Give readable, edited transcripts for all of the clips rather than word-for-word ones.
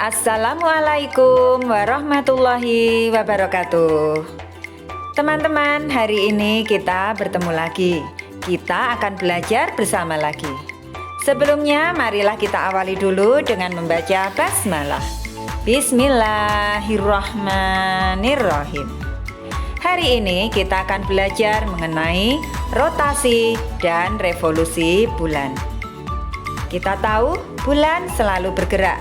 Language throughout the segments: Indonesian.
Assalamualaikum warahmatullahi wabarakatuh. Teman-teman, hari ini kita bertemu lagi. Kita akan belajar bersama lagi. Sebelumnya, marilah kita awali dulu dengan membaca basmalah. Bismillahirrahmanirrahim. Hari ini kita akan belajar mengenai rotasi dan revolusi bulan. Kita tahu bulan selalu bergerak.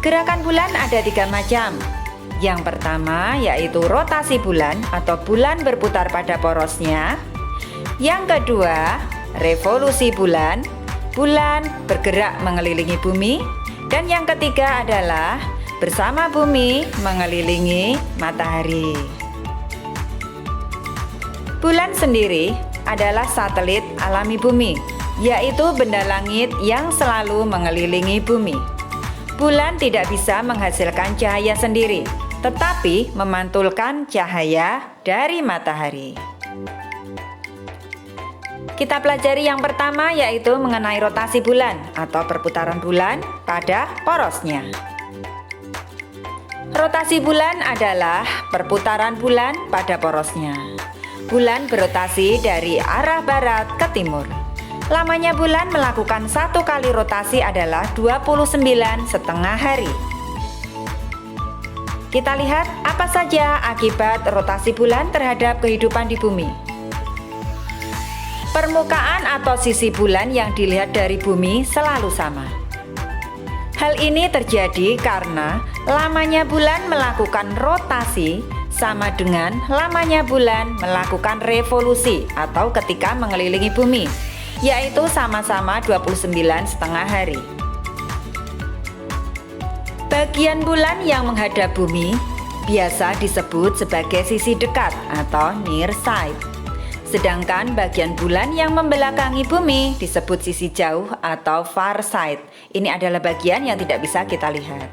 Gerakan bulan ada 3 macam. Yang pertama yaitu rotasi bulan atau bulan berputar pada porosnya. Yang kedua, revolusi bulan, bulan bergerak mengelilingi bumi. Dan yang ketiga adalah bersama bumi mengelilingi matahari. Bulan sendiri adalah satelit alami bumi, yaitu benda langit yang selalu mengelilingi bumi. Bulan tidak bisa menghasilkan cahaya sendiri, tetapi memantulkan cahaya dari matahari. Kita pelajari yang pertama yaitu mengenai rotasi bulan atau perputaran bulan pada porosnya. Rotasi bulan adalah perputaran bulan pada porosnya. Bulan berotasi dari arah barat ke timur. Lamanya bulan melakukan 1 kali rotasi adalah 29,5 hari. Kita lihat apa saja akibat rotasi bulan terhadap kehidupan di bumi. Permukaan atau sisi bulan yang dilihat dari bumi selalu sama. Hal ini terjadi karena lamanya bulan melakukan rotasi sama dengan lamanya bulan melakukan revolusi atau ketika mengelilingi bumi, yaitu sama-sama 29,5 hari. Bagian bulan yang menghadap bumi biasa disebut sebagai sisi dekat atau near side. Sedangkan bagian bulan yang membelakangi bumi disebut sisi jauh atau far side. Ini adalah bagian yang tidak bisa kita lihat.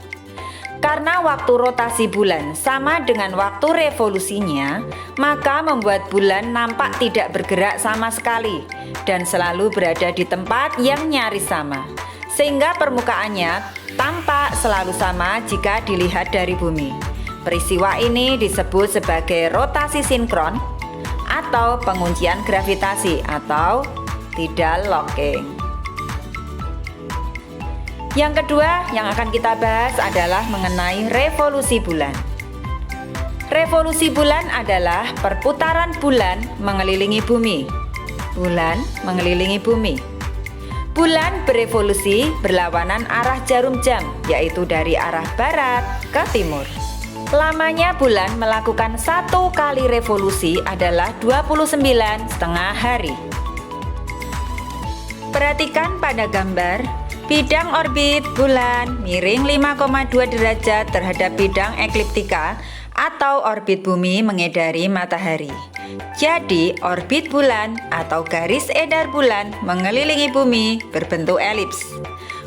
Karena waktu rotasi bulan sama dengan waktu revolusinya, maka membuat bulan nampak tidak bergerak sama sekali dan selalu berada di tempat yang nyaris sama, sehingga permukaannya tampak selalu sama jika dilihat dari bumi. Peristiwa ini disebut sebagai rotasi sinkron atau penguncian gravitasi atau tidal locking. Yang kedua yang akan kita bahas adalah mengenai revolusi bulan. Revolusi bulan adalah perputaran bulan mengelilingi bumi. Bulan mengelilingi bumi. Bulan berevolusi berlawanan arah jarum jam, yaitu dari arah barat ke timur. Lamanya bulan melakukan 1 kali revolusi adalah 29,5 hari. Perhatikan pada gambar. Bidang orbit bulan miring 5,2 derajat terhadap bidang ekliptika atau orbit bumi mengedari matahari. Jadi, orbit bulan atau garis edar bulan mengelilingi bumi berbentuk elips.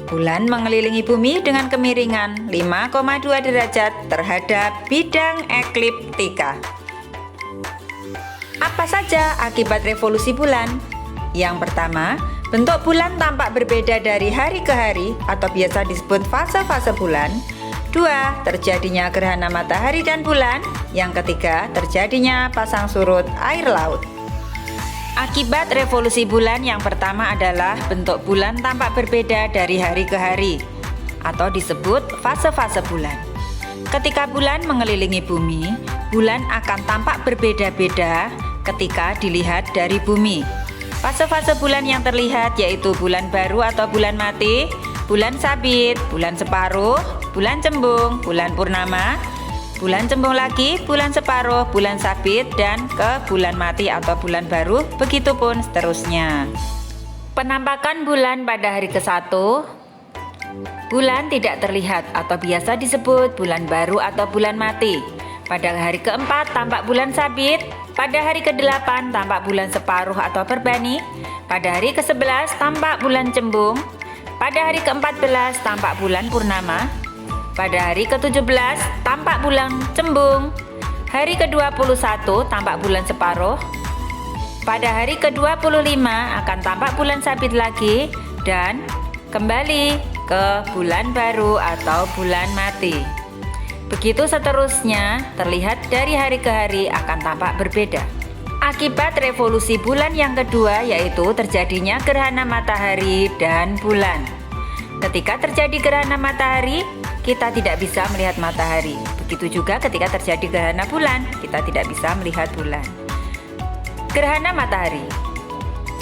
Bulan mengelilingi bumi dengan kemiringan 5,2 derajat terhadap bidang ekliptika. Apa saja akibat revolusi bulan? Yang pertama, bentuk bulan tampak berbeda dari hari ke hari atau biasa disebut fase-fase bulan. 2. Terjadinya gerhana matahari dan bulan. Yang ketiga, terjadinya pasang surut air laut. Akibat revolusi bulan yang pertama adalah bentuk bulan tampak berbeda dari hari ke hari atau disebut fase-fase bulan. Ketika bulan mengelilingi bumi, bulan akan tampak berbeda-beda ketika dilihat dari bumi. Fase-fase bulan yang terlihat yaitu bulan baru atau bulan mati, bulan sabit, bulan separuh, bulan cembung, bulan purnama, bulan cembung lagi, bulan separuh, bulan sabit, dan ke bulan mati atau bulan baru, begitupun seterusnya. Penampakan bulan pada hari ke-1, bulan tidak terlihat atau biasa disebut bulan baru atau bulan mati. Pada hari ke-4 tampak bulan sabit, pada hari ke-8 tampak bulan separuh atau perbani, pada hari ke-11 tampak bulan cembung, pada hari ke-14 tampak bulan purnama, pada hari ke-17 tampak bulan cembung, Hari ke-21 tampak bulan separuh. Pada hari ke-25 akan tampak bulan sabit lagi dan kembali ke bulan baru atau bulan mati. Begitu seterusnya, terlihat dari hari ke hari akan tampak berbeda. Akibat revolusi bulan yang kedua yaitu terjadinya gerhana matahari dan bulan. Ketika terjadi gerhana matahari, kita tidak bisa melihat matahari. Begitu juga ketika terjadi gerhana bulan, kita tidak bisa melihat bulan. Gerhana matahari.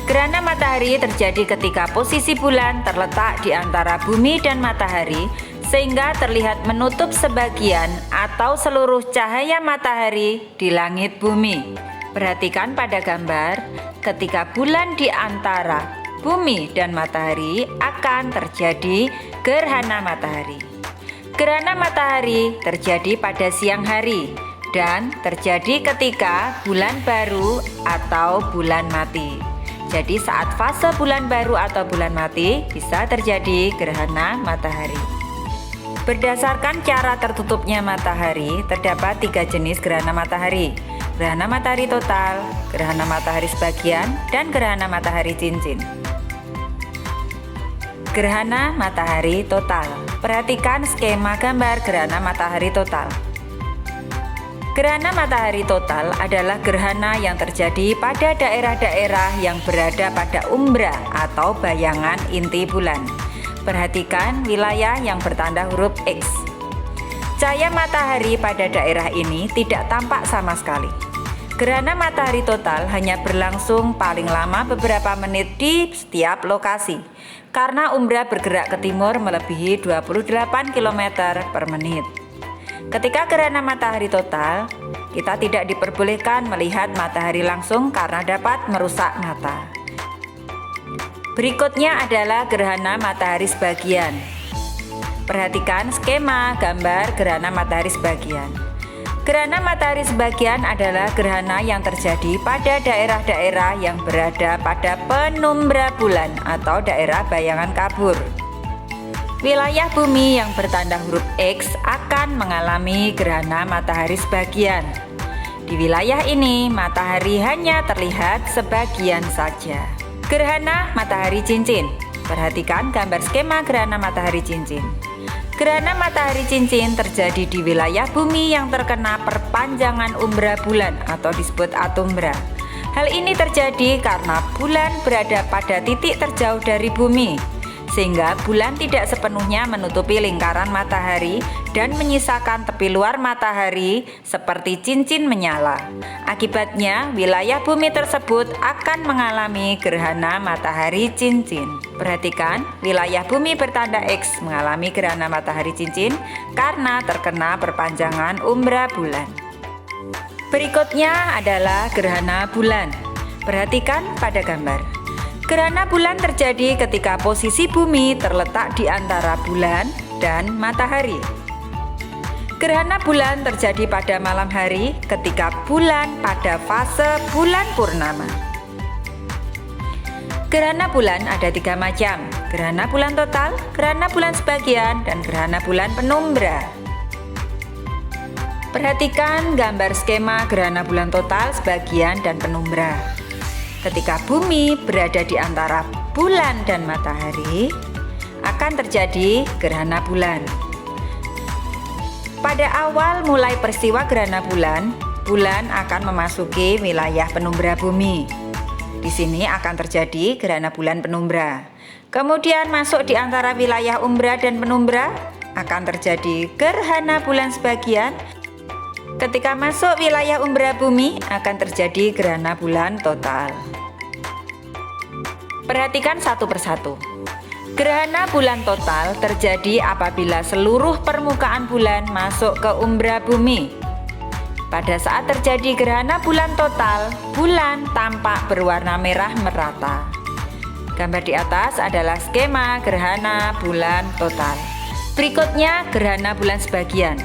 Gerhana matahari terjadi ketika posisi bulan terletak di antara bumi dan matahari, sehingga terlihat menutup sebagian atau seluruh cahaya matahari di langit bumi. Perhatikan pada gambar, ketika bulan di antara bumi dan matahari akan terjadi gerhana matahari. Gerhana matahari terjadi pada siang hari dan terjadi ketika bulan baru atau bulan mati. Jadi saat fase bulan baru atau bulan mati bisa terjadi gerhana matahari. Berdasarkan cara tertutupnya matahari, terdapat 3 jenis gerhana matahari. Gerhana matahari total, gerhana matahari sebagian, dan gerhana matahari cincin. Gerhana matahari total. Perhatikan skema gambar gerhana matahari total. Gerhana matahari total adalah gerhana yang terjadi pada daerah-daerah yang berada pada umbra atau bayangan inti bulan. Perhatikan wilayah yang bertanda huruf X. Cahaya matahari pada daerah ini tidak tampak sama sekali. Gerhana matahari total hanya berlangsung paling lama beberapa menit di setiap lokasi, karena umbra bergerak ke timur melebihi 28 km per menit. Ketika gerhana matahari total, kita tidak diperbolehkan melihat matahari langsung karena dapat merusak mata. Berikutnya adalah gerhana matahari sebagian. Perhatikan skema gambar gerhana matahari sebagian. Gerhana matahari sebagian adalah gerhana yang terjadi pada daerah-daerah yang berada pada penumbra bulan atau daerah bayangan kabur. Wilayah bumi yang bertanda huruf X akan mengalami gerhana matahari sebagian. Di wilayah ini, matahari hanya terlihat sebagian saja. Gerhana matahari cincin. Perhatikan gambar skema gerhana matahari cincin. Gerhana matahari cincin terjadi di wilayah bumi yang terkena perpanjangan umbra bulan atau disebut atumbra. Hal ini terjadi karena bulan berada pada titik terjauh dari bumi, sehingga bulan tidak sepenuhnya menutupi lingkaran matahari dan menyisakan tepi luar matahari seperti cincin menyala. Akibatnya, wilayah bumi tersebut akan mengalami gerhana matahari cincin. Perhatikan, wilayah bumi bertanda X mengalami gerhana matahari cincin karena terkena perpanjangan umbra bulan. Berikutnya adalah gerhana bulan. Perhatikan pada gambar. Gerhana bulan terjadi ketika posisi bumi terletak di antara bulan dan matahari. Gerhana bulan terjadi pada malam hari ketika bulan pada fase bulan purnama. Gerhana bulan ada 3 macam, gerhana bulan total, gerhana bulan sebagian, dan gerhana bulan penumbra. Perhatikan gambar skema gerhana bulan total, sebagian, dan penumbra. Ketika bumi berada di antara bulan dan matahari, akan terjadi gerhana bulan. Pada awal mulai peristiwa gerhana bulan, bulan akan memasuki wilayah penumbra bumi. Di sini akan terjadi gerhana bulan penumbra. Kemudian masuk di antara wilayah umbra dan penumbra, akan terjadi gerhana bulan sebagian. Ketika masuk wilayah umbra bumi, akan terjadi gerhana bulan total. Perhatikan satu persatu. Gerhana bulan total terjadi apabila seluruh permukaan bulan masuk ke umbra bumi. Pada saat terjadi gerhana bulan total, bulan tampak berwarna merah merata. Gambar di atas adalah skema gerhana bulan total. Berikutnya gerhana bulan sebagian.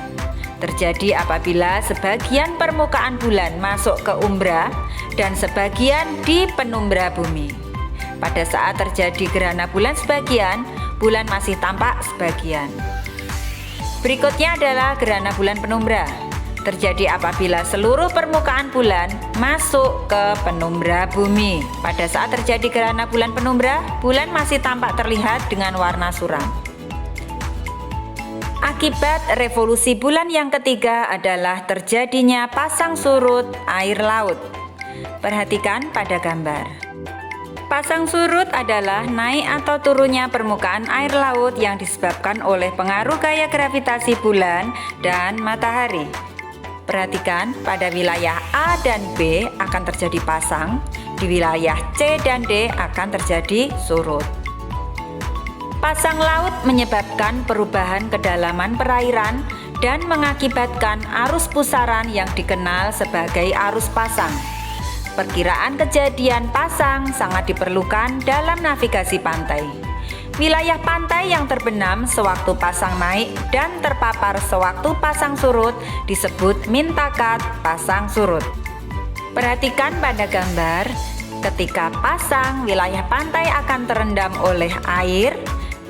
Terjadi apabila sebagian permukaan bulan masuk ke umbra dan sebagian di penumbra bumi. Pada saat terjadi gerhana bulan sebagian, bulan masih tampak sebagian. Berikutnya adalah gerhana bulan penumbra. terjadi apabila seluruh permukaan bulan masuk ke penumbra bumi. Pada saat terjadi gerhana bulan penumbra, bulan masih tampak terlihat dengan warna suram. Akibat revolusi bulan yang ketiga adalah terjadinya pasang surut air laut. Perhatikan pada gambar. Pasang surut adalah naik atau turunnya permukaan air laut yang disebabkan oleh pengaruh gaya gravitasi bulan dan matahari. Perhatikan, pada wilayah A dan B akan terjadi pasang, di wilayah C dan D akan terjadi surut. Pasang laut menyebabkan perubahan kedalaman perairan dan mengakibatkan arus pusaran yang dikenal sebagai arus pasang. Perkiraan kejadian pasang sangat diperlukan dalam navigasi pantai. Wilayah pantai yang terbenam sewaktu pasang naik dan terpapar sewaktu pasang surut disebut mintakat pasang surut. Perhatikan pada gambar, ketika pasang, wilayah pantai akan terendam oleh air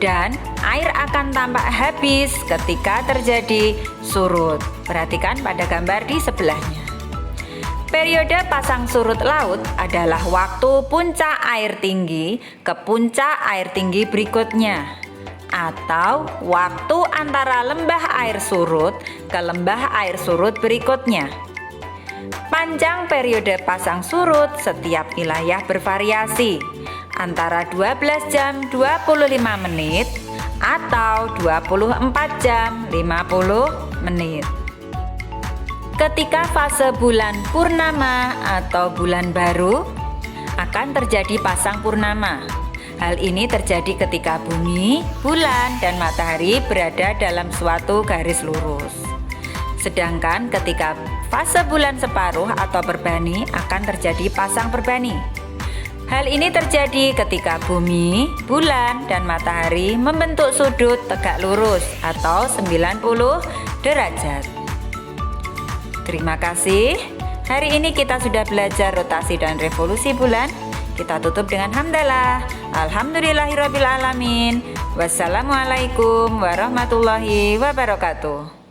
dan air akan tampak habis ketika terjadi surut. Perhatikan pada gambar di sebelahnya. Periode pasang surut laut adalah waktu puncak air tinggi ke puncak air tinggi berikutnya, atau waktu antara lembah air surut ke lembah air surut berikutnya. Panjang periode pasang surut setiap wilayah bervariasi, antara 12 jam 25 menit atau 24 jam 50 menit. Ketika fase bulan purnama atau bulan baru, akan terjadi pasang purnama. Hal ini terjadi ketika bumi, bulan, dan matahari berada dalam suatu garis lurus. Sedangkan ketika fase bulan separuh atau berbani akan terjadi pasang berbani. Hal ini terjadi ketika bumi, bulan, dan matahari membentuk sudut tegak lurus atau 90 derajat. Terima kasih. Hari ini kita sudah belajar rotasi dan revolusi bulan. Kita tutup dengan hamdalah. Alhamdulillahirabbil alamin. Wassalamualaikum warahmatullahi wabarakatuh.